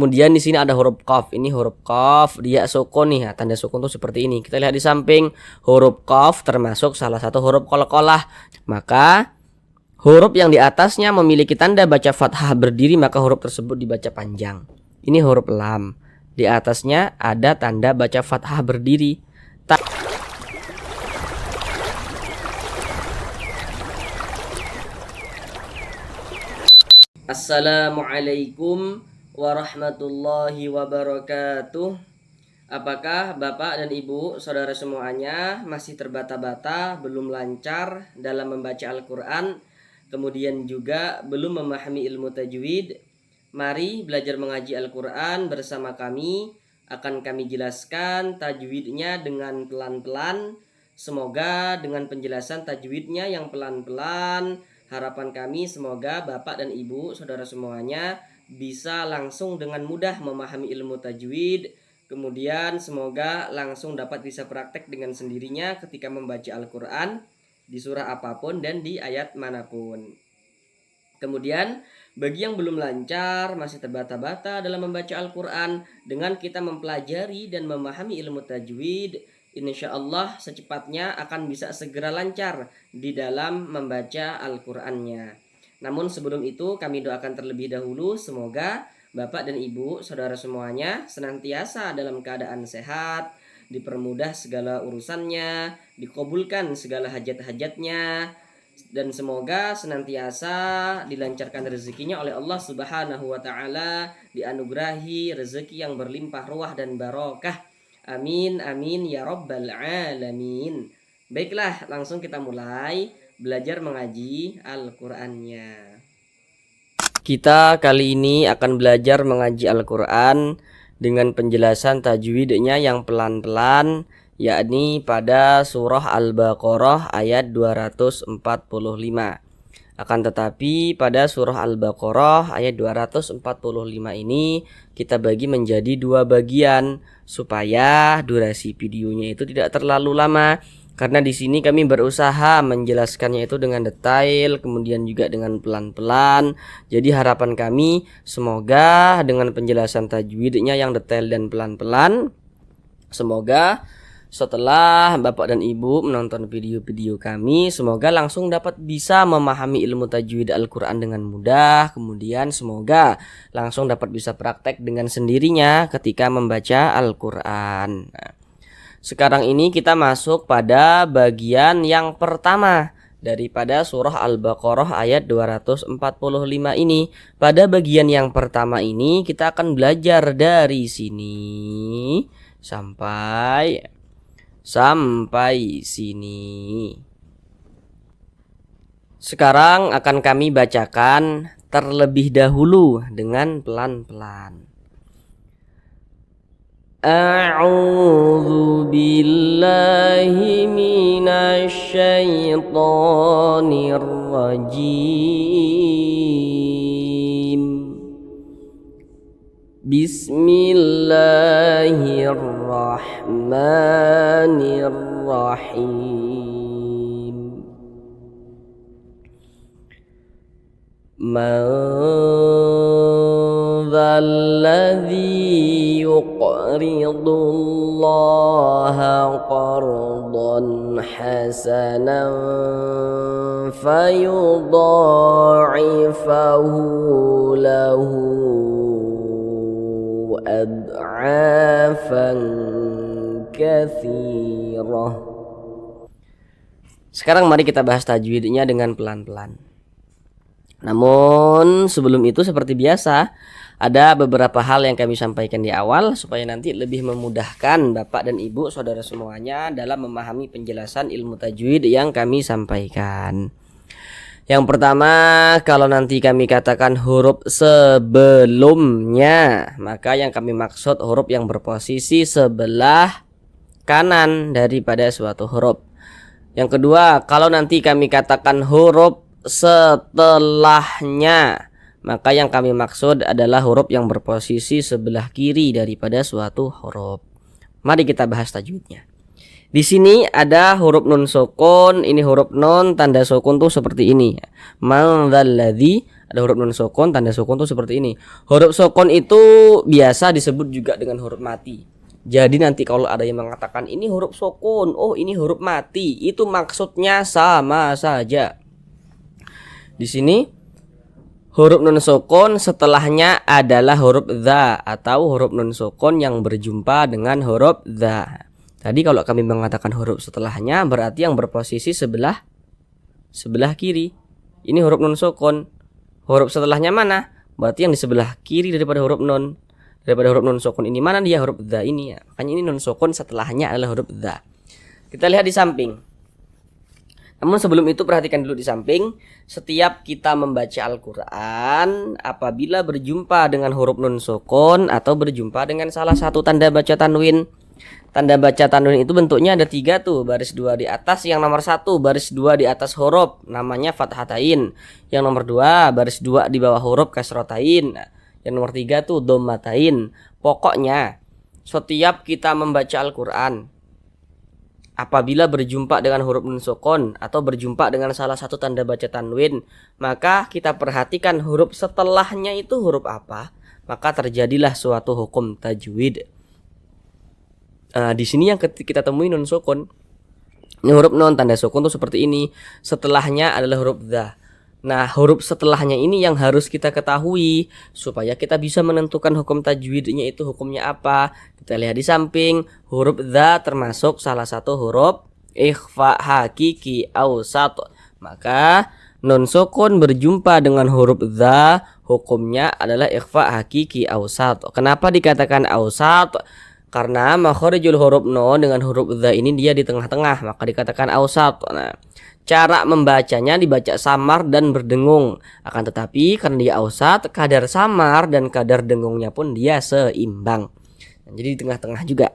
Kemudian di sini ada huruf qaf. Ini huruf qaf, dia sukun nih. Tanda sukun tuh seperti ini. Kita lihat di samping, huruf qaf termasuk salah satu huruf qalqalah. Maka huruf yang di atasnya memiliki tanda baca fathah berdiri, maka huruf tersebut dibaca panjang. Ini huruf lam. Di atasnya ada tanda baca fathah berdiri. Assalamualaikum warahmatullahi wabarakatuh. Apakah Bapak dan Ibu, saudara semuanya masih terbata-bata, belum lancar dalam membaca Al-Quran, kemudian juga belum memahami ilmu tajwid? Mari belajar mengaji Al-Quran bersama kami. Akan kami jelaskan tajwidnya dengan pelan-pelan. Semoga dengan penjelasan tajwidnya yang pelan-pelan, harapan kami semoga Bapak dan Ibu, saudara semuanya bisa langsung dengan mudah memahami ilmu tajwid. Kemudian semoga langsung dapat bisa praktek dengan sendirinya ketika membaca Al-Quran di surah apapun dan di ayat manapun. Kemudian bagi yang belum lancar, masih terbata-bata dalam membaca Al-Quran, dengan kita mempelajari dan memahami ilmu tajwid, insya Allah secepatnya akan bisa segera lancar di dalam membaca Al-Qurannya. Namun sebelum itu kami doakan terlebih dahulu semoga Bapak dan Ibu, saudara semuanya senantiasa dalam keadaan sehat, dipermudah segala urusannya, dikabulkan segala hajat-hajatnya, dan semoga senantiasa dilancarkan rezekinya oleh Allah Subhanahu wa Ta'ala, dianugerahi rezeki yang berlimpah ruah dan barokah. Amin amin ya rabbal alamin. Baiklah, langsung kita mulai belajar mengaji Al-Qur'annya. Kita kali ini akan belajar mengaji Al-Qur'an dengan penjelasan tajwidnya yang pelan-pelan, yakni pada surah Al-Baqarah ayat 245. Akan tetapi pada surah Al-Baqarah ayat 245 ini kita bagi menjadi dua bagian supaya durasi videonya itu tidak terlalu lama, karena di sini kami berusaha menjelaskannya itu dengan detail, kemudian juga dengan pelan-pelan. Jadi harapan kami semoga dengan penjelasan tajwidnya yang detail dan pelan-pelan, semoga setelah Bapak dan Ibu menonton video-video kami, semoga langsung dapat bisa memahami ilmu tajwid Al-Quran dengan mudah. Kemudian semoga langsung dapat bisa praktek dengan sendirinya ketika membaca Al-Quran. Nah, sekarang ini kita masuk pada bagian yang pertama daripada surah Al-Baqarah ayat 245 ini. Pada bagian yang pertama ini kita akan belajar dari sini sampai sini. Sekarang akan kami bacakan terlebih dahulu dengan pelan-pelan. A'udzu billahi minasy syaithanir rajim. Bismillahirrahmanirrahim. Man dzalladzi yuqridullaha qardan hasanan fayudha'ifahu lahu ad'afan katsirah. Sekarang mari kita bahas tajwidnya dengan pelan-pelan. Namun sebelum itu seperti biasa ada beberapa hal yang kami sampaikan di awal supaya nanti lebih memudahkan Bapak dan Ibu, saudara semuanya dalam memahami penjelasan ilmu tajwid yang kami sampaikan. Yang pertama, kalau nanti kami katakan huruf sebelumnya, maka yang kami maksud huruf yang berposisi sebelah kanan daripada suatu huruf. Yang kedua, kalau nanti kami katakan huruf setelahnya, maka yang kami maksud adalah huruf yang berposisi sebelah kiri daripada suatu huruf. Mari kita bahas tajwidnya. Di sini ada huruf nun sukun, ini huruf nun tanda sukun tuh seperti ini. Man dzalladzi, Ada huruf nun sukun, tanda sukun tuh seperti ini. Huruf sukun itu biasa disebut juga dengan huruf mati. Jadi nanti kalau ada yang mengatakan ini huruf sukun, oh ini huruf mati, itu maksudnya sama saja. Di sini huruf nun sukun setelahnya adalah huruf dha atau huruf nun sukun yang berjumpa dengan huruf dha. Tadi kalau kami mengatakan huruf setelahnya berarti yang berposisi sebelah kiri. Ini huruf nun sukun. Huruf setelahnya mana? Berarti yang di sebelah kiri daripada huruf nun. Daripada huruf nun sukun ini mana dia? Huruf dha ini ya. Makanya ini nun sukun setelahnya adalah huruf dha. Kita lihat di samping. Namun sebelum itu perhatikan dulu di samping. Setiap kita membaca Al-Quran, apabila berjumpa dengan huruf nun sukun atau berjumpa dengan salah satu tanda baca tanwin. Tanda baca tanwin itu bentuknya ada 3 tuh. Baris 2 di atas, yang nomor 1 baris 2 di atas huruf, namanya fathatain. Yang nomor 2 baris 2 di bawah huruf kasrotain. Yang nomor 3 tuh dhammatain. Pokoknya setiap kita membaca Al-Quran, apabila berjumpa dengan huruf nun sukun atau berjumpa dengan salah satu tanda baca tanwin, maka kita perhatikan huruf setelahnya itu huruf apa, maka terjadilah suatu hukum tajwid. Di sini yang kita temui nun sukun. Ini huruf nun, tanda sukun tuh seperti ini. Setelahnya adalah huruf dha. Nah, huruf setelahnya ini yang harus kita ketahui supaya kita bisa menentukan hukum tajwidnya itu hukumnya apa. Kita lihat di samping, huruf dha termasuk salah satu huruf ikhfa hakiki awsat. Maka nun sukun berjumpa dengan huruf dha, hukumnya adalah ikhfa hakiki awsat. Kenapa dikatakan awsat? Karena makharijul huruf nun dengan huruf dha ini dia di tengah-tengah, maka dikatakan awsat. Nah, cara membacanya dibaca samar dan berdengung. Akan tetapi karena dia awsat, kadar samar dan kadar dengungnya pun dia seimbang. Nah, jadi di tengah-tengah juga.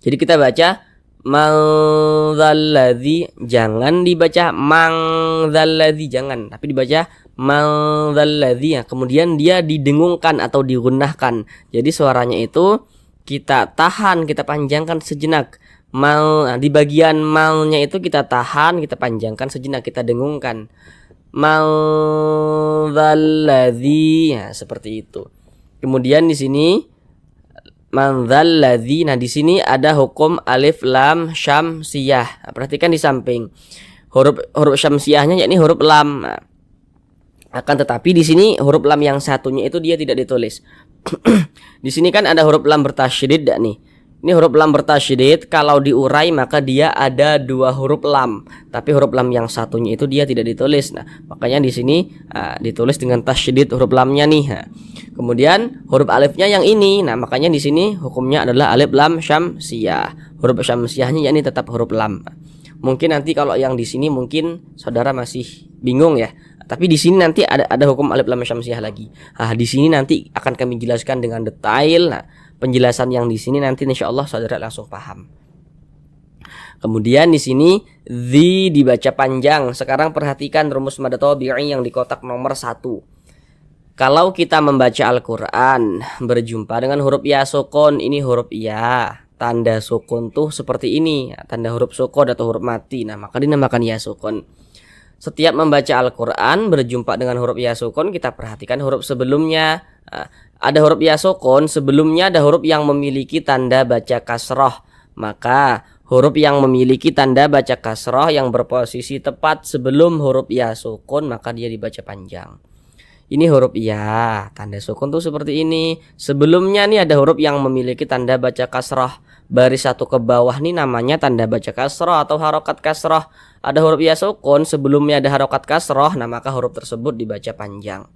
Jadi kita baca mangzalladzi, jangan dibaca mangzalladzi, jangan, tapi dibaca mangzalladzi. Ya, kemudian dia didengungkan atau digunnahkan. Jadi suaranya itu kita tahan, kita panjangkan sejenak. Mal, di bagian malnya itu kita tahan, kita panjangkan sejenak, kita dengungkan. Madzalladzi, ya seperti itu. Kemudian di sini madzalladzi. Nah, di sini ada hukum alif lam syamsiyah. Nah, perhatikan di samping. Huruf syamsiyahnya yakni huruf lam. Nah, akan tetapi di sini huruf lam yang satunya itu dia tidak ditulis. Di sini kan ada huruf lam bertasydid nih. Ini huruf lam bertasydid, kalau diurai maka dia ada 2 huruf lam, tapi huruf lam yang satunya itu dia tidak ditulis. Nah, makanya di sini ditulis dengan tasydid huruf lamnya nih. Nah, kemudian huruf alifnya yang ini. Nah, makanya di sini hukumnya adalah alif lam syamsiyah. Huruf syamsiyahnya yakni tetap huruf lam. Mungkin nanti kalau yang di sini mungkin saudara masih bingung ya. Tapi di sini nanti ada hukum alif lam syamsiyah lagi. Di sini nanti akan kami jelaskan dengan detail. Nah, penjelasan yang di sini nanti insyaallah saudara langsung paham. Kemudian di sini dzi dibaca panjang. Sekarang perhatikan rumus mad tabi'i yang di kotak nomor 1. Kalau kita membaca Al-Qur'an berjumpa dengan huruf ya sukun, ini huruf ya. Tanda sukun tuh seperti ini, tanda huruf sukun atau huruf mati. Nah, maka dinamakan ya sukun. Setiap membaca Al-Quran berjumpa dengan huruf ya sukun, kita perhatikan huruf sebelumnya. Ada huruf ya sukun, sebelumnya ada huruf yang memiliki tanda baca kasroh. Maka huruf yang memiliki tanda baca kasroh yang berposisi tepat sebelum huruf ya sukun, maka dia dibaca panjang. Ini huruf ya, tanda sukun tuh seperti ini. Sebelumnya nih ada huruf yang memiliki tanda baca kasroh. Baris 1 ke bawah nih namanya tanda baca kasroh atau harokat kasroh. Ada huruf ya sukun, sebelumnya ada harokat kasroh, nah maka huruf tersebut dibaca panjang.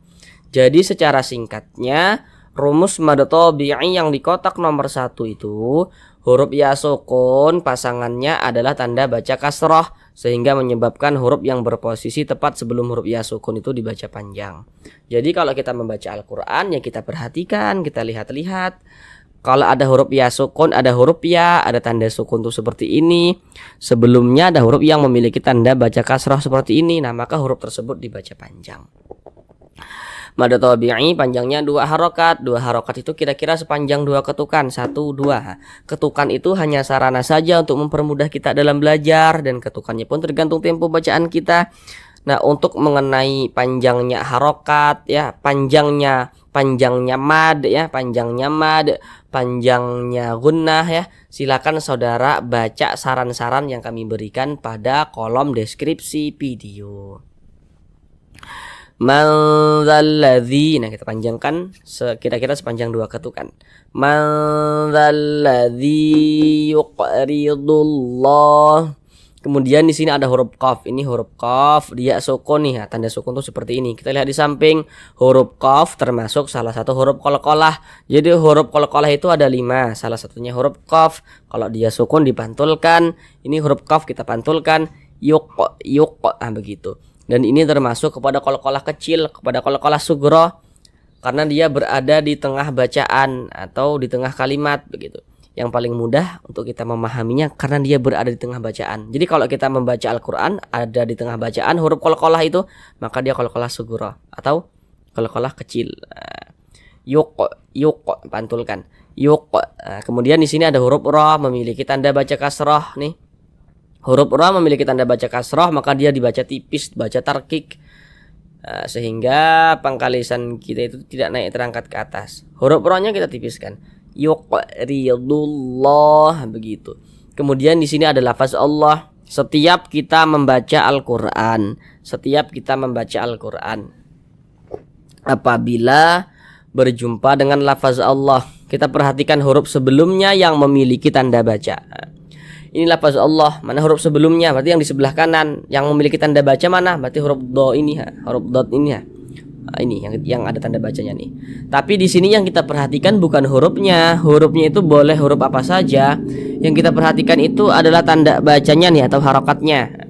Jadi secara singkatnya, rumus mad tabi'i yang di kotak nomor 1 itu, huruf ya sukun pasangannya adalah tanda baca kasroh, sehingga menyebabkan huruf yang berposisi tepat sebelum huruf ya sukun itu dibaca panjang. Jadi kalau kita membaca Al-Quran, ya kita perhatikan, kita lihat-lihat. Kalau ada huruf ya sukun, ada huruf ya, ada tanda sukun tuh seperti ini. Sebelumnya ada huruf yang memiliki tanda baca kasrah seperti ini. Nah, maka huruf tersebut dibaca panjang. Mad tabi'i panjangnya 2 harokat. 2 harokat itu kira-kira sepanjang 2 ketukan. 1, 2. Ketukan itu hanya sarana saja untuk mempermudah kita dalam belajar. Dan ketukannya pun tergantung tempo bacaan kita. Nah, untuk mengenai panjangnya harokat ya, panjangnya mad ya, panjangnya gunnah ya, silakan saudara baca saran-saran yang kami berikan pada kolom deskripsi video. Man dzalladzi, nah kita panjangkan kira-kira sepanjang 2 ketukan. Man dzalladzi yuqridullah. Kemudian di sini ada huruf qaf. Ini huruf qaf, dia sukun nih. Nah, tanda sukun tuh seperti ini. Kita lihat di samping, huruf qaf termasuk salah satu huruf qalqalah. Jadi huruf qalqalah itu ada 5. Salah satunya huruf qaf. Kalau dia sukun dipantulkan. Ini huruf qaf kita pantulkan. Yuq. Ah, begitu. Dan ini termasuk kepada qalqalah kecil, kepada qalqalah sugro, karena dia berada di tengah bacaan atau di tengah kalimat begitu. Yang paling mudah untuk kita memahaminya karena dia berada di tengah bacaan. Jadi kalau kita membaca Al-Qur'an ada di tengah bacaan huruf qalqalah itu, maka dia qalqalah sugro atau qalqalah kecil. Yuq pantulkan. Yuq. Kemudian di sini ada huruf ra memiliki tanda baca kasrah nih. Huruf ra memiliki tanda baca kasrah, maka dia dibaca tipis, baca tarkik, sehingga pangkalisan kita itu tidak naik terangkat ke atas. Huruf ra-nya kita tipiskan. Yuqridullah, begitu. Kemudian di sini ada lafaz Allah. Setiap kita membaca Al-Qur'an, apabila berjumpa dengan lafaz Allah, kita perhatikan huruf sebelumnya yang memiliki tanda baca. Ini lafaz Allah, mana huruf sebelumnya? Berarti yang di sebelah kanan yang memiliki tanda baca mana? Berarti huruf do ini, huruf dot ini ya. Nah, ini yang ada tanda bacanya nih. Tapi di sini yang kita perhatikan bukan hurufnya. Hurufnya itu boleh huruf apa saja. Yang kita perhatikan itu adalah tanda bacanya nih atau harokatnya.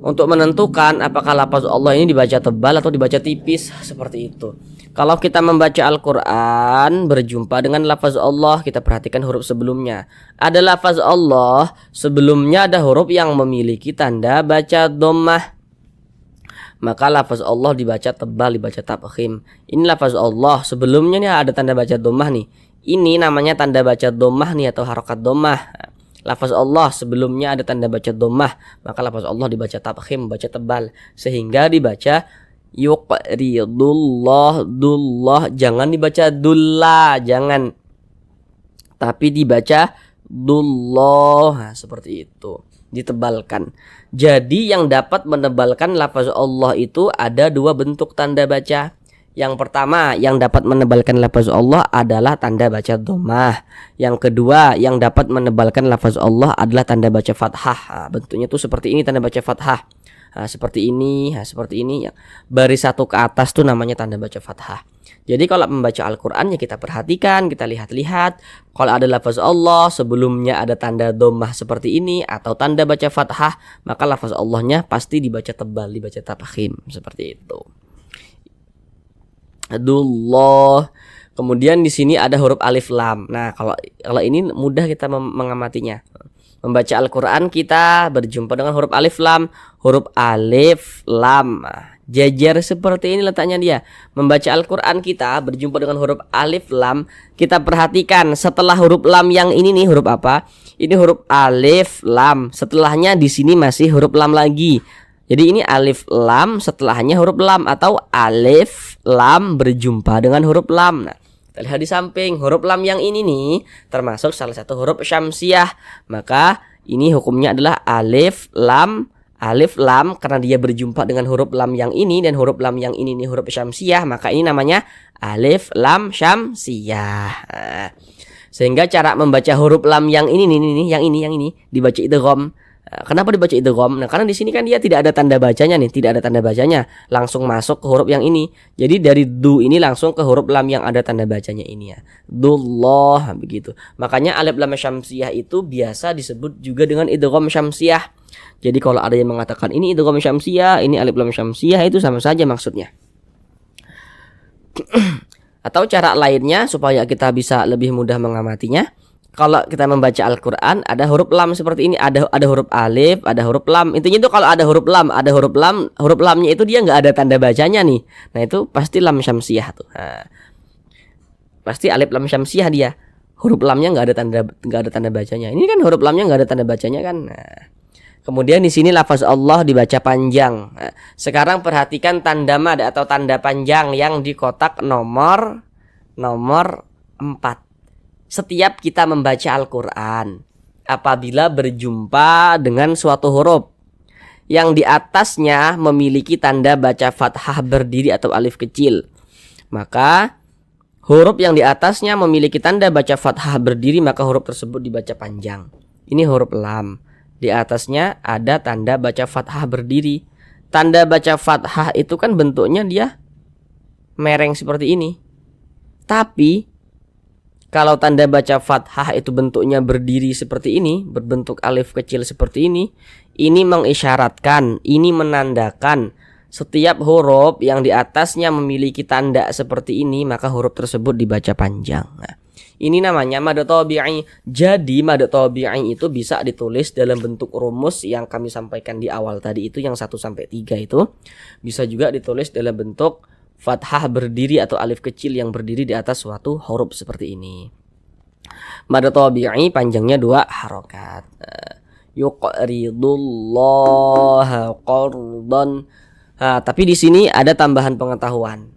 Untuk menentukan apakah lafaz Allah ini dibaca tebal atau dibaca tipis, seperti itu. Kalau kita membaca Al-Qur'an berjumpa dengan lafaz Allah, kita perhatikan huruf sebelumnya. Ada lafaz Allah, sebelumnya ada huruf yang memiliki tanda baca dhammah. Maka lafaz Allah dibaca tebal, dibaca tafkhim. Ini lafaz Allah, sebelumnya nih ada tanda baca dhammah nih. Ini namanya tanda baca dhammah nih atau harokat dhammah. Lafaz Allah sebelumnya ada tanda baca dhammah, maka lafaz Allah dibaca tafkhim, baca tebal, sehingga dibaca yuqridullah, dullah, jangan dibaca dulla, jangan, tapi dibaca dullah. Nah, seperti itu, ditebalkan. Jadi yang dapat menebalkan lafaz Allah itu ada 2 bentuk tanda baca. Yang pertama yang dapat menebalkan lafaz Allah adalah tanda baca dhammah. Yang kedua yang dapat menebalkan lafaz Allah adalah tanda baca fathah. Nah, bentuknya tuh seperti ini tanda baca fathah. Nah, seperti ini yang baris 1 ke atas tuh namanya tanda baca fathah. Jadi kalau membaca Al-Qur'an ya kita perhatikan, kita lihat-lihat. Kalau ada lafaz Allah sebelumnya ada tanda dhammah seperti ini atau tanda baca fathah, maka lafaz Allahnya pasti dibaca tebal, dibaca tafkhim, seperti itu. Adullah. Kemudian di sini ada huruf alif lam. Nah, kalau ini mudah kita mengamatinya. Membaca Al-Qur'an kita berjumpa dengan huruf alif lam. Huruf alif lam jajar seperti ini letaknya dia. Membaca Al-Qur'an kita berjumpa dengan huruf alif lam. Kita perhatikan setelah huruf lam yang ini nih, huruf apa? Ini huruf alif lam. Setelahnya di sini masih huruf lam lagi. Jadi ini alif lam, setelahnya huruf lam atau alif lam berjumpa dengan huruf lam. Nah, kita lihat di samping, huruf lam yang ini nih termasuk salah satu huruf syamsiah. Maka ini hukumnya adalah alif lam karena dia berjumpa dengan huruf lam yang ini dan huruf lam yang ini nih huruf syamsiah, maka ini namanya alif lam syamsiah. Nah, sehingga cara membaca huruf lam yang ini nih, yang ini dibaca idgham. Kenapa dibaca idgham? Nah, karena di sini kan dia tidak ada tanda bacanya nih, langsung masuk ke huruf yang ini. Jadi dari du ini langsung ke huruf lam yang ada tanda bacanya ini ya. Dullah, begitu. Makanya alif lam syamsiah itu biasa disebut juga dengan idgham syamsiah. Jadi kalau ada yang mengatakan ini idgham syamsiah, ini alif lam syamsiah, itu sama saja maksudnya. Atau cara lainnya supaya kita bisa lebih mudah mengamatinya, kalau kita membaca Al-Qur'an ada huruf lam seperti ini, ada huruf alif, ada huruf lam. Intinya itu kalau ada huruf lamnya itu dia nggak ada tanda bacanya nih. Nah, itu pasti lam syamsiah tuh. Nah, pasti alif lam syamsiah dia. Huruf lamnya nggak ada tanda bacanya. Ini kan huruf lamnya nggak ada tanda bacanya kan. Nah, Kemudian di sini lafaz Allah dibaca panjang. Nah, sekarang perhatikan tanda mad atau tanda panjang yang di kotak nomor 4. Setiap kita membaca Al-Qur'an, apabila berjumpa dengan suatu huruf yang di atasnya memiliki tanda baca fathah berdiri atau alif kecil, maka huruf yang di atasnya memiliki tanda baca fathah berdiri, maka huruf tersebut dibaca panjang. Ini huruf lam. Di atasnya ada tanda baca fathah berdiri. Tanda baca fathah itu kan bentuknya dia mereng seperti ini. Tapi kalau tanda baca fathah itu bentuknya berdiri seperti ini, berbentuk alif kecil seperti ini mengisyaratkan, ini menandakan setiap huruf yang di atasnya memiliki tanda seperti ini, maka huruf tersebut dibaca panjang. Nah, ini namanya mad tabi'i. Jadi mad tabi'i itu bisa ditulis dalam bentuk rumus yang kami sampaikan di awal tadi itu, yang 1 sampai 3 itu. Bisa juga ditulis dalam bentuk fathah berdiri atau alif kecil yang berdiri di atas suatu huruf seperti ini. Mad tabi'i panjangnya 2 harokat. Yuqridullaha qardan. Nah, tapi di sini ada tambahan pengetahuan.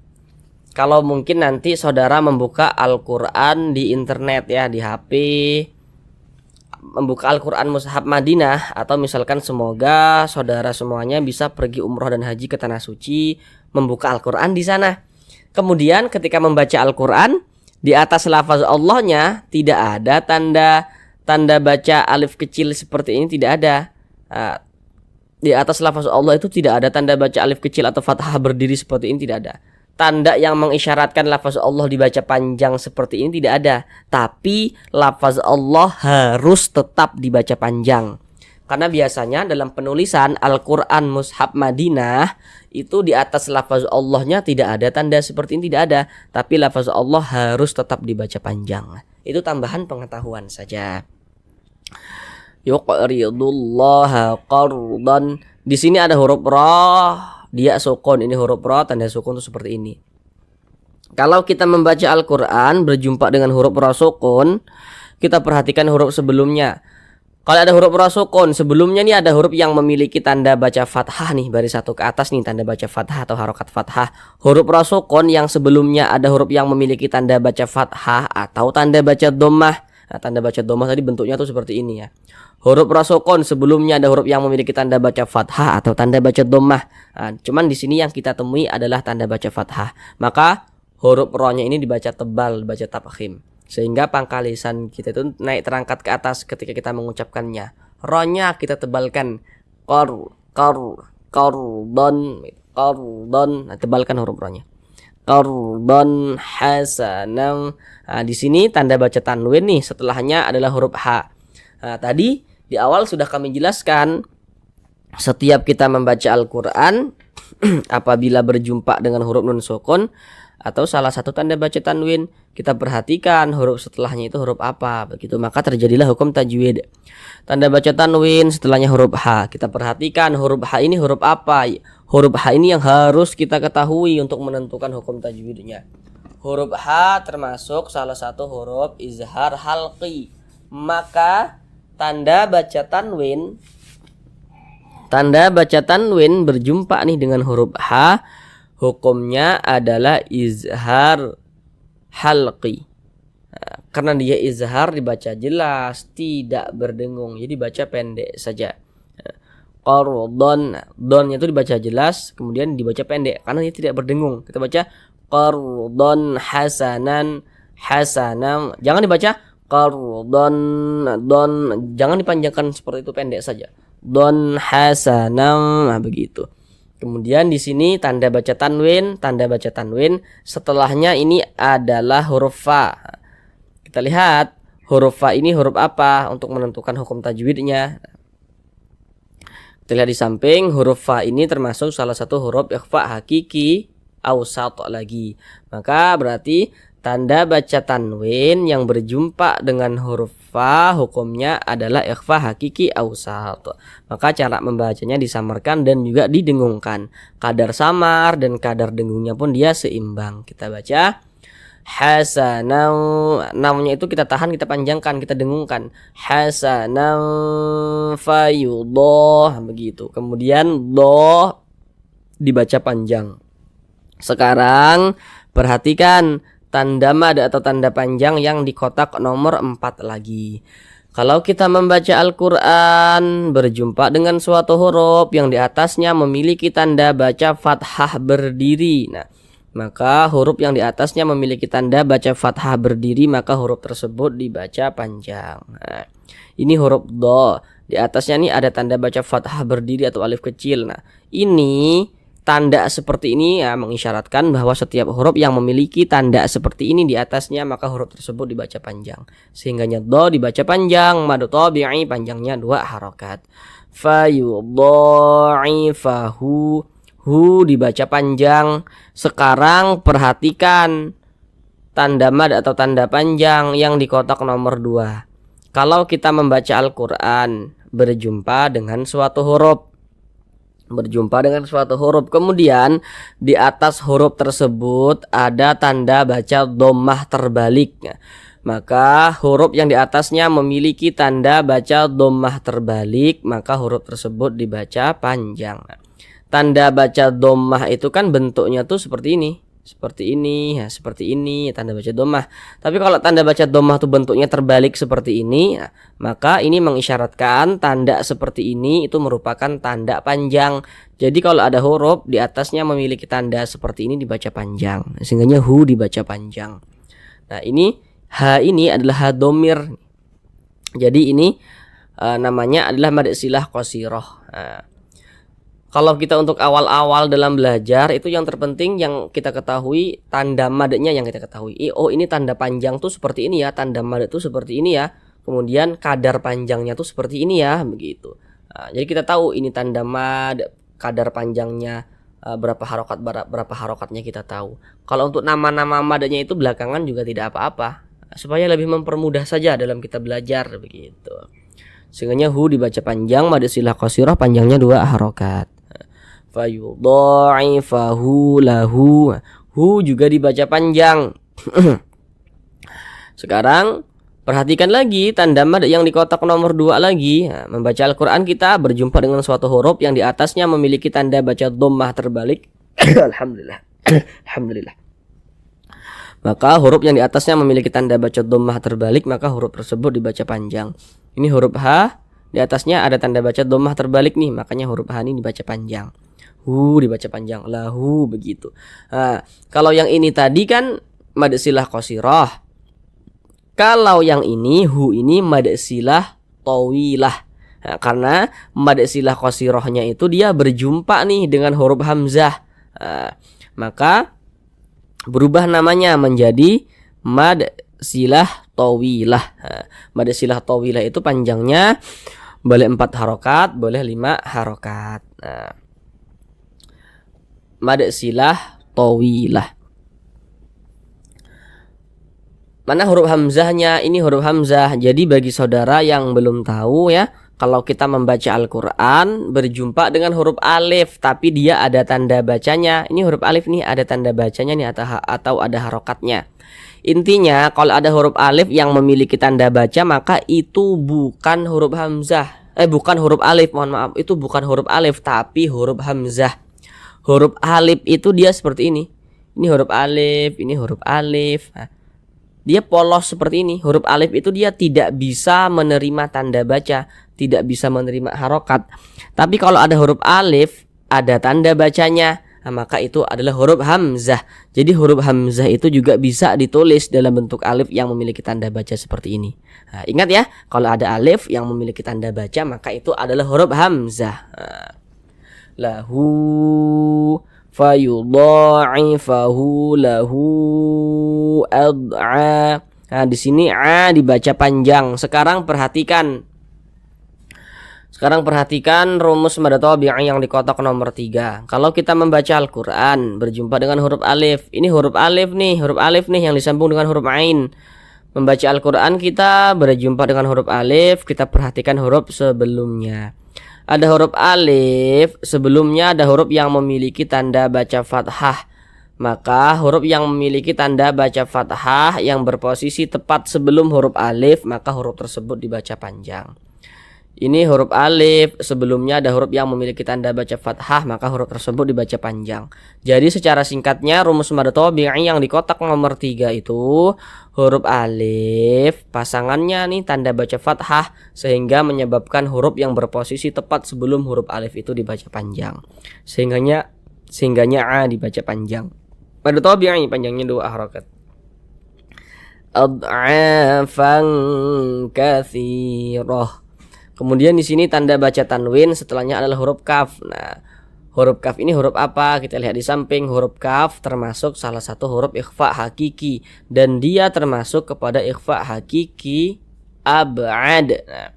Kalau mungkin nanti saudara membuka Al-Qur'an di internet ya, di HP, membuka Al-Qur'an Mushaf Madinah, atau misalkan semoga saudara semuanya bisa pergi umroh dan haji ke tanah suci, membuka Al-Qur'an di sana. Kemudian ketika membaca Al-Qur'an, di atas lafaz Allahnya tidak ada tanda baca alif kecil seperti ini, tidak ada. Di atas lafaz Allah itu tidak ada tanda baca alif kecil atau fathah berdiri seperti ini, tidak ada. Tanda yang mengisyaratkan lafaz Allah dibaca panjang seperti ini tidak ada. Tapi lafaz Allah harus tetap dibaca panjang. Karena biasanya dalam penulisan Al-Qur'an Mushaf Madinah itu di atas lafaz Allahnya tidak ada tanda seperti ini, tidak ada. Tapi lafaz Allah harus tetap dibaca panjang. Itu tambahan pengetahuan saja. Yuqridullaha qardan. Di sini ada huruf ra, dia sukun. Ini huruf ra, tanda sukun itu seperti ini. Kalau kita membaca Al-Qur'an berjumpa dengan huruf ra sukun, kita perhatikan huruf sebelumnya. Kalau ada huruf ra sukun, sebelumnya nih ada huruf yang memiliki tanda baca fathah nih, baris 1 ke atas nih tanda baca fathah atau harokat fathah. Huruf ra sukun yang sebelumnya ada huruf yang memiliki tanda baca fathah atau tanda baca dhammah. Nah, tanda baca dhammah tadi bentuknya tuh seperti ini ya. Huruf ra sukun sebelumnya ada huruf yang memiliki tanda baca fathah atau tanda baca dhammah. Nah, cuman di sini yang kita temui adalah tanda baca fathah. Maka huruf ra-nya ini dibaca tebal, dibaca tafkhim. Sehingga pangkalisan kita itu naik terangkat ke atas ketika kita mengucapkannya. Ra-nya kita tebalkan. Qardan. Nah, tebalkan huruf ra-nya. Qardan hasanam. Nah, di sini tanda baca tanwin nih, setelahnya adalah huruf H. Nah, tadi di awal sudah kami jelaskan, setiap kita membaca Al-Qur'an apabila berjumpa dengan huruf nun sukun atau salah satu tanda baca tanwin, kita perhatikan huruf setelahnya itu huruf apa, begitu maka terjadilah hukum tajwid. Tanda baca tanwin setelahnya huruf H, kita perhatikan huruf H ini huruf apa. Huruf H ini yang harus kita ketahui untuk menentukan hukum tajwidnya. Huruf H termasuk salah satu huruf izhar halqi. Maka tanda baca tanwin berjumpa nih dengan huruf H, hukumnya adalah izhar halqi. Nah, karena dia izhar dibaca jelas, tidak berdengung, jadi baca pendek saja. Qardon, donnya itu dibaca jelas, kemudian dibaca pendek karena dia tidak berdengung. Kita baca qardon hasanan, jangan dibaca qardon, jangan dipanjangkan seperti itu, pendek saja. Don hasanam, nah begitu. Kemudian di sini tanda baca tanwin setelahnya ini adalah huruf fa. Kita lihat huruf fa ini huruf apa untuk menentukan hukum tajwidnya. Kita lihat di samping, huruf fa ini termasuk salah satu huruf ikhfa hakiki awsat lagi. Maka berarti tanda baca tanwin yang berjumpa dengan huruf fa hukumnya adalah ikhfa hakiki awsat. Maka cara membacanya disamarkan dan juga didengungkan. Kadar samar dan kadar dengungnya pun dia seimbang. Kita baca hasanan, namanya itu kita tahan, kita panjangkan, kita dengungkan. Hasanan fayudah, begitu. Kemudian do dibaca panjang. Sekarang perhatikan tanda mad atau tanda panjang yang di kotak nomor 4 lagi. Kalau kita membaca Al-Quran berjumpa dengan suatu huruf yang di atasnya memiliki tanda baca fathah berdiri, nah, maka huruf yang di atasnya memiliki tanda baca fathah berdiri, maka huruf tersebut dibaca panjang. Nah, ini huruf do, di atasnya nih ada tanda baca fathah berdiri atau alif kecil. Nah, ini tanda seperti ini ya mengisyaratkan bahwa setiap huruf yang memiliki tanda seperti ini di atasnya, maka huruf tersebut dibaca panjang. Sehingganya do dibaca panjang, mad tabi'i panjangnya 2 harokat. Fayudha'ifahu, hu dibaca panjang. Sekarang perhatikan tanda mad atau tanda panjang yang di kotak nomor 2. Kalau kita membaca Al-Quran berjumpa dengan suatu huruf, kemudian di atas huruf tersebut ada tanda baca dhammah terbalik, maka huruf yang di atasnya memiliki tanda baca dhammah terbalik, maka huruf tersebut dibaca panjang. Tanda baca dhammah itu kan bentuknya tuh seperti ini, ya, seperti ini tanda baca dhammah. Tapi kalau tanda baca dhammah tuh bentuknya terbalik seperti ini, ya, maka ini mengisyaratkan tanda seperti ini itu merupakan tanda panjang. Jadi kalau ada huruf di atasnya memiliki tanda seperti ini dibaca panjang, sehingga hu dibaca panjang. Nah, ini ha ini adalah ha dhamir. Jadi ini namanya adalah mad silah qasirah. Nah, kalau kita untuk awal-awal dalam belajar itu yang terpenting yang kita ketahui tanda madnya yang kita ketahui. Oh, ini tanda panjang tuh seperti ini ya, tanda mad tuh seperti ini ya. Kemudian kadar panjangnya tuh seperti ini ya, begitu. Nah, jadi kita tahu ini tanda mad, kadar panjangnya berapa harokatnya kita tahu. Kalau untuk nama-nama madnya itu belakangan juga tidak apa-apa, supaya lebih mempermudah saja dalam kita belajar, begitu. Sehingga hu dibaca panjang, mad silah qasirah panjangnya 2 harokat. Fayudha'ifahu lahu, hu juga dibaca panjang. Sekarang perhatikan lagi tanda mad yang di kotak nomor 2 lagi. Nah, membaca Al-Quran kita berjumpa dengan suatu huruf yang di atasnya memiliki tanda baca dhammah terbalik. Alhamdulillah. Alhamdulillah. Maka huruf yang di atasnya memiliki tanda baca dhammah terbalik, maka huruf tersebut dibaca panjang. Ini huruf ha, di atasnya ada tanda baca dhammah terbalik nih, makanya huruf ha ini dibaca panjang. Hu dibaca panjang, lahu, begitu. Nah, kalau yang ini tadi kan mad silah qasirah. Kalau yang ini hu ini mad silah tawilah. Nah, karena mad silah qasirahnya itu dia berjumpa nih dengan huruf hamzah. Nah, maka berubah namanya menjadi mad silah tawilah. Nah, mad silah tawilah itu panjangnya boleh 4 harokat, boleh 5 harokat. Nah, mad silah tawilah. Mana huruf hamzahnya? Ini huruf hamzah. Jadi bagi saudara yang belum tahu ya, kalau kita membaca Al-Quran berjumpa dengan huruf alif tapi dia ada tanda bacanya. Ini huruf alif nih ada tanda bacanya nih atau ada harokatnya. Intinya kalau ada huruf alif yang memiliki tanda baca, maka itu bukan huruf hamzah. Bukan huruf alif, mohon maaf. Itu bukan huruf alif tapi huruf hamzah. Huruf alif itu dia seperti ini. Ini huruf alif, ini huruf alif. Nah, dia polos seperti ini. Huruf alif itu dia tidak bisa menerima tanda baca, tidak bisa menerima harokat. Tapi kalau ada huruf alif, ada tanda bacanya, nah, maka itu adalah huruf hamzah. Jadi huruf hamzah itu juga bisa ditulis dalam bentuk alif yang memiliki tanda baca seperti ini. Nah, ingat ya, kalau ada alif yang memiliki tanda baca, maka itu adalah huruf hamzah. Nah, lahu fayudha'ifahu lahu ad'a. Nah, di sini a dibaca panjang. Sekarang perhatikan rumus mad tabi'i yang di kotak nomor 3. Kalau kita membaca Al-Quran berjumpa dengan huruf alif. Ini huruf alif nih yang disambung dengan huruf ain. Membaca Al-Quran kita berjumpa dengan huruf alif. Kita perhatikan huruf sebelumnya. Ada huruf alif, sebelumnya ada huruf yang memiliki tanda baca fathah. maka huruf yang memiliki tanda baca fathah yang berposisi tepat sebelum huruf alif, maka huruf tersebut dibaca panjang. Ini huruf alif, sebelumnya ada huruf yang memiliki tanda baca fathah, maka huruf tersebut dibaca panjang. Jadi secara singkatnya rumus mad tabi'i yang di kotak nomor 3 itu huruf alif, pasangannya nih tanda baca fathah, sehingga menyebabkan huruf yang berposisi tepat sebelum huruf alif itu dibaca panjang. Sehingganya a dibaca panjang. Mad tabi'i panjangnya 2 harakat. Ad'afan katsirah. Kemudian di sini tanda baca tanwin, setelahnya adalah huruf kaf. Nah, huruf kaf ini huruf apa? Kita lihat di samping. Huruf kaf termasuk salah satu huruf ikhfa hakiki, dan dia termasuk kepada ikhfa hakiki ab'ad. Nah,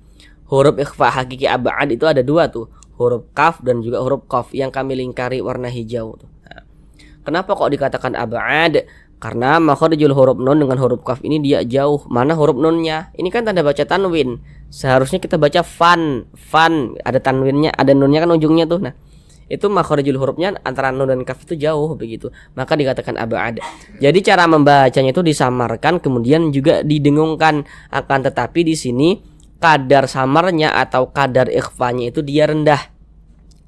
huruf ikhfa hakiki ab'ad itu ada 2 tuh, huruf kaf dan juga huruf qaf yang kami lingkari warna hijau tuh. Nah, kenapa kok dikatakan ab'ad? Karena makharijul huruf nun dengan huruf kaf ini dia jauh. Mana huruf nunnya? Ini kan tanda baca tanwin. Seharusnya kita baca fan, ada tanwinnya, ada nunnya kan ujungnya tuh. Nah, itu makharijul hurufnya antara nun dan kaf itu jauh begitu. Maka dikatakan ab'ad. Jadi cara membacanya itu disamarkan, kemudian juga didengungkan. Akan tetapi di sini kadar samarnya atau kadar ikhfanya itu dia rendah,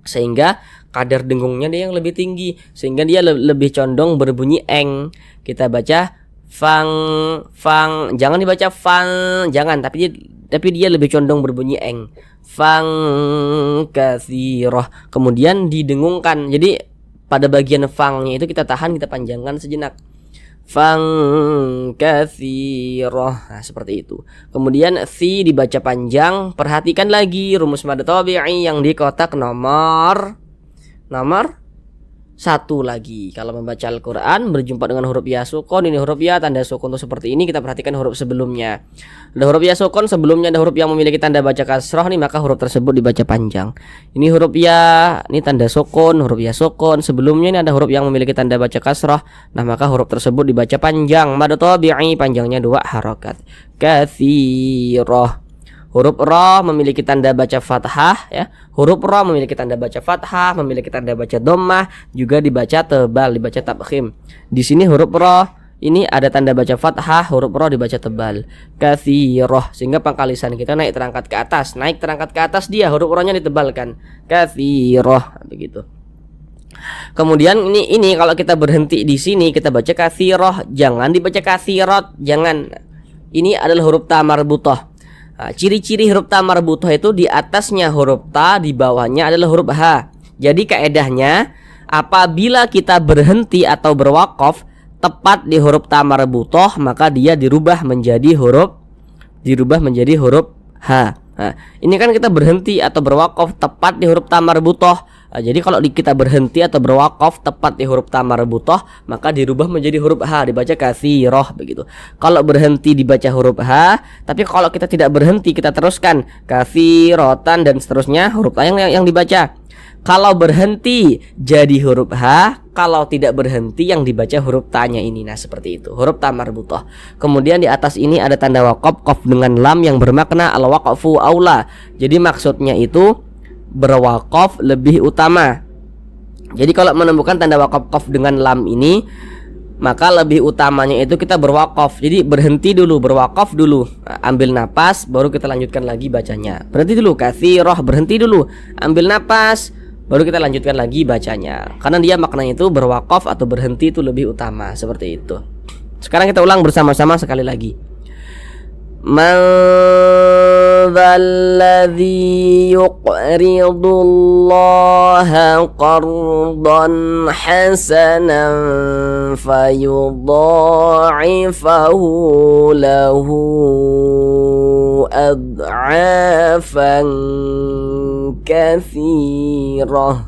sehingga kadar dengungnya dia yang lebih tinggi, sehingga dia lebih condong berbunyi eng. Kita baca fang, jangan dibaca fang, jangan, tapi dia lebih condong berbunyi eng. Fang katsirah. Kemudian didengungkan. Jadi pada bagian fangnya itu kita tahan, kita panjangkan sejenak. Fang katsirah. Nah, seperti itu. Kemudian si dibaca panjang. Perhatikan lagi rumus mad tabi'i yang di kotak nomor 1 lagi. Kalau membaca Al-Quran berjumpa dengan huruf ya sukun, ini huruf ya tanda sukun itu seperti ini. Kita perhatikan huruf sebelumnya. Ada huruf ya sukun, sebelumnya ada huruf yang memiliki tanda baca kasroh nih, maka huruf tersebut dibaca panjang. Ini huruf ya, ini tanda sukun, huruf ya sukun. Sebelumnya ini ada huruf yang memiliki tanda baca kasroh, nah maka huruf tersebut dibaca panjang. Mad tabi'i panjangnya 2 harakat. Katsirah. Huruf ra memiliki tanda baca fathah ya. Huruf ra memiliki tanda baca fathah, memiliki tanda baca dhammah, juga dibaca tebal, dibaca tabkhim. Di sini huruf ra ini ada tanda baca fathah, huruf ra dibaca tebal. Katsirah, sehingga pangkalisan kita naik terangkat ke atas. Naik terangkat ke atas dia huruf ra-nya ditebalkan. Katsirah, begitu. Kemudian ini kalau kita berhenti di sini kita baca katsirah, jangan dibaca katsirat, jangan. Ini adalah huruf ta marbutah. Nah, ciri-ciri huruf ta marbutah itu di atasnya huruf ta, di bawahnya adalah huruf ha. Jadi kaedahnya apabila kita berhenti atau berwakaf tepat di huruf ta marbutah, maka dia dirubah menjadi huruf ha. Nah, ini kan kita berhenti atau berwakaf tepat di huruf ta marbutah. Nah, jadi kalau kita berhenti atau berwakaf tepat di huruf ta marbutah, maka dirubah menjadi huruf ha, dibaca katsirah begitu. Kalau berhenti dibaca huruf ha, tapi kalau kita tidak berhenti kita teruskan katsiratan dan seterusnya, huruf ha yang dibaca. Kalau berhenti jadi huruf ha, kalau tidak berhenti yang dibaca huruf ta-nya ini. Nah, seperti itu, huruf ta marbutah. Kemudian di atas ini ada tanda waqaf, qaf dengan lam yang bermakna al-waqfu aula. Jadi maksudnya itu berwakaf lebih utama. Jadi kalau menemukan tanda wakaf qaf dengan lam ini, maka lebih utamanya itu kita berwakaf. Jadi berhenti dulu, berwakaf dulu, ambil napas, baru kita lanjutkan lagi bacanya. Berhenti dulu, katsirah, berhenti dulu, ambil napas, baru kita lanjutkan lagi bacanya. Karena dia maknanya itu berwakaf atau berhenti itu lebih utama, seperti itu. Sekarang kita ulang bersama-sama sekali lagi. Man dzalladzi yuqridullaha qardan hasanan fayudha'ifahu lahu ad'afan katsirah.